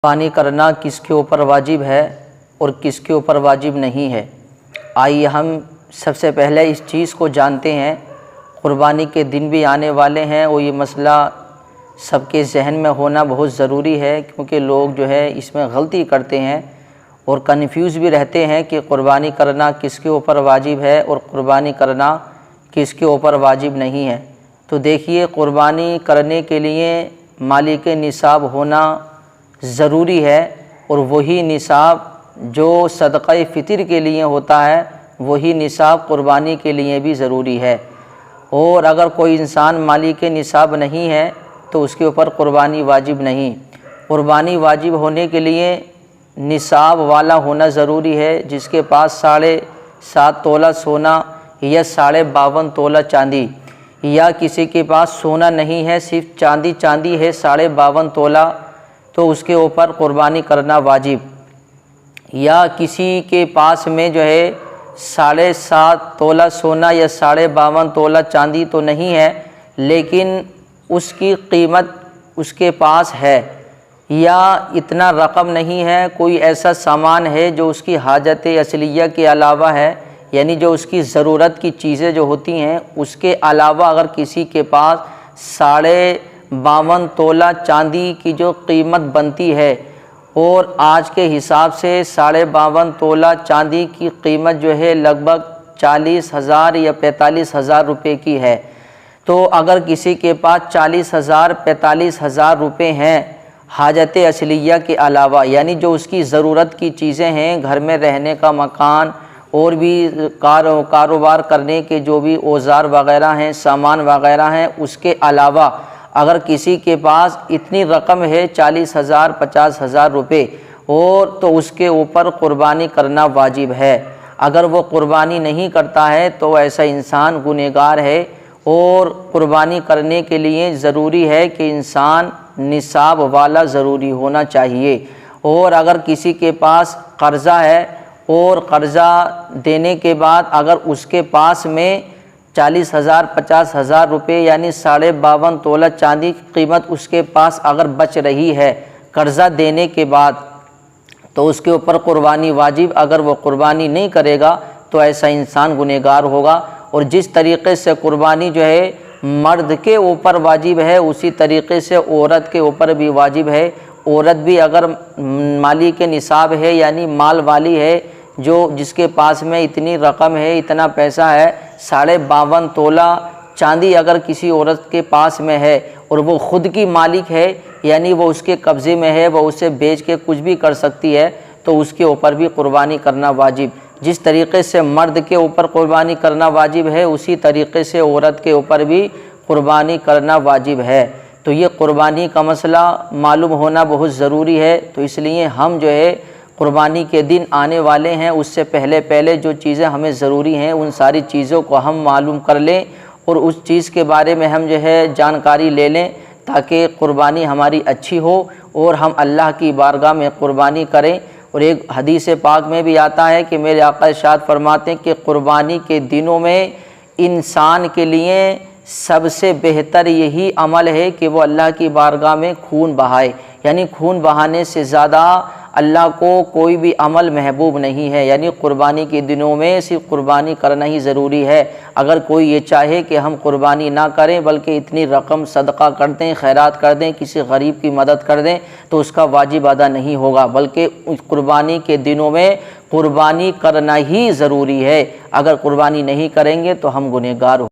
قربانی کرنا کس کے اوپر واجب ہے اور کس کے اوپر واجب نہیں ہے۔ آئیے ہم سب سے پہلے اس چیز کو جانتے ہیں۔ قربانی کے دن بھی آنے والے ہیں اور یہ مسئلہ سب کے ذہن میں ہونا بہت ضروری ہے، کیونکہ لوگ جو ہے اس میں غلطی کرتے ہیں اور کنفیوز بھی رہتے ہیں کہ قربانی کرنا کس کے اوپر واجب ہے اور قربانی کرنا کس کے اوپر واجب نہیں ہے۔ تو دیکھیے، قربانی کرنے کے لیے مالک نصاب ہونا ضروری ہے، اور وہی نصاب جو صدقہ فطر کے لیے ہوتا ہے وہی نصاب قربانی کے لیے بھی ضروری ہے۔ اور اگر کوئی انسان مالک نصاب نہیں ہے تو اس کے اوپر قربانی واجب نہیں۔ قربانی واجب ہونے کے لیے نصاب والا ہونا ضروری ہے، جس کے پاس 7.5 تولہ سونا یا 52.5 تولہ چاندی، یا کسی کے پاس سونا نہیں ہے، صرف چاندی ہے 52.5 تولہ، تو اس کے اوپر قربانی کرنا واجب۔ یا کسی کے پاس میں جو ہے 7.5 تولہ سونا یا 52.5 تولہ چاندی تو نہیں ہے، لیکن اس کی قیمت اس کے پاس ہے، یا اتنا رقم نہیں ہے، کوئی ایسا سامان ہے جو اس کی حاجت اصلیہ کے علاوہ ہے، یعنی جو اس کی ضرورت کی چیزیں جو ہوتی ہیں اس کے علاوہ اگر کسی کے پاس 52.5 تولہ چاندی کی جو قیمت بنتی ہے، اور آج کے حساب سے 52.5 تولہ چاندی کی قیمت جو ہے لگ بھگ 40,000 یا 45,000 روپے کی ہے، تو اگر کسی کے پاس 40,000 45,000 روپے ہیں حاجت اصلیہ کے علاوہ، یعنی جو اس کی ضرورت کی چیزیں ہیں، گھر میں رہنے کا مکان اور بھی کاروبار کرنے کے جو بھی اوزار وغیرہ ہیں، سامان وغیرہ ہیں، اس کے علاوہ اگر کسی کے پاس اتنی رقم ہے 40,000 50,000 روپے، اور تو اس کے اوپر قربانی کرنا واجب ہے۔ اگر وہ قربانی نہیں کرتا ہے تو ایسا انسان گنہگار ہے، اور قربانی کرنے کے لیے ضروری ہے کہ انسان نصاب والا ضروری ہونا چاہیے۔ اور اگر کسی کے پاس قرضہ ہے اور قرضہ دینے کے بعد اگر اس کے پاس میں 40,000 50,000 روپے یعنی 52.5 تولہ چاندی کی قیمت اس کے پاس اگر بچ رہی ہے قرضہ دینے کے بعد، تو اس کے اوپر قربانی واجب۔ اگر وہ قربانی نہیں کرے گا تو ایسا انسان گنہگار ہوگا۔ اور جس طریقے سے قربانی جو ہے مرد کے اوپر واجب ہے، اسی طریقے سے عورت کے اوپر بھی واجب ہے۔ عورت بھی اگر مالک نصاب ہے یعنی مال والی ہے، جس کے پاس میں اتنی رقم ہے، اتنا پیسہ ہے، 52.5 تولہ چاندی اگر کسی عورت کے پاس میں ہے اور وہ خود کی مالک ہے، یعنی وہ اس کے قبضے میں ہے، وہ اسے بیچ کے کچھ بھی کر سکتی ہے، تو اس کے اوپر بھی قربانی کرنا واجب۔ جس طریقے سے مرد کے اوپر قربانی کرنا واجب ہے، اسی طریقے سے عورت کے اوپر بھی قربانی کرنا واجب ہے۔ تو یہ قربانی کا مسئلہ معلوم ہونا بہت ضروری ہے۔ تو اس لیے ہم جو ہے قربانی کے دن آنے والے ہیں، اس سے پہلے جو چیزیں ہمیں ضروری ہیں ان ساری چیزوں کو ہم معلوم کر لیں، اور اس چیز کے بارے میں ہم جو ہے جانکاری لے لیں، تاکہ قربانی ہماری اچھی ہو اور ہم اللہ کی بارگاہ میں قربانی کریں۔ اور ایک حدیث پاک میں بھی آتا ہے کہ میرے آقا ارشاد فرماتے ہیں کہ قربانی کے دنوں میں انسان کے لیے سب سے بہتر یہی عمل ہے کہ وہ اللہ کی بارگاہ میں خون بہائے، یعنی خون بہانے سے زیادہ اللہ کو کوئی بھی عمل محبوب نہیں ہے۔ یعنی قربانی کے دنوں میں صرف قربانی کرنا ہی ضروری ہے۔ اگر کوئی یہ چاہے کہ ہم قربانی نہ کریں بلکہ اتنی رقم صدقہ کر دیں، خیرات کر دیں، کسی غریب کی مدد کر دیں، تو اس کا واجب ادا نہیں ہوگا، بلکہ قربانی کے دنوں میں قربانی کرنا ہی ضروری ہے۔ اگر قربانی نہیں کریں گے تو ہم گنہگار ہوں۔